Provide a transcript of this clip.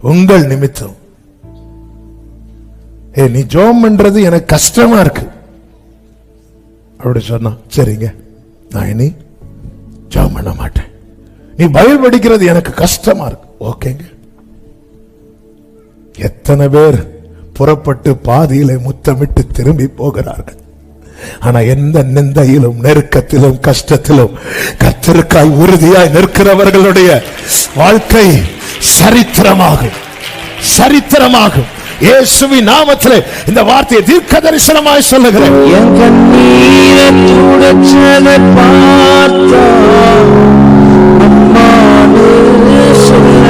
உங்கள் நிமித்தம். நீ ஜெபம் பண்றது எனக்கு கஷ்டமா இருக்கு அப்படி சொன்னா, சரிங்க நான் இனி ஜெபம் பண்ண மாட்டேன். நீ பைபிள் படிக்கிறது எனக்கு கஷ்டமா இருக்கு, ஓகேங்க. எத்தனை பேர் புறப்பட்டு பாதியிலே முத்தமிட்டு திரும்பி போகிறார்கள். ஆனா எந்த நிந்தையிலும் நெருக்கத்திலும் கஷ்டத்திலும் கர்த்தருக்காய் உறுதியாய் நிற்கிறவர்களுடைய வாழ்க்கை சரித்திரமாகும், சரித்திரமாகும். இயேசுவின் நாமத்திலே இந்த வார்த்தையை தீர்க்க தரிசனமாய் சொல்லுகிறேன். என் கண்ணீரை துடைச்சதை பார்த்தா அம்மானு சொல்லு.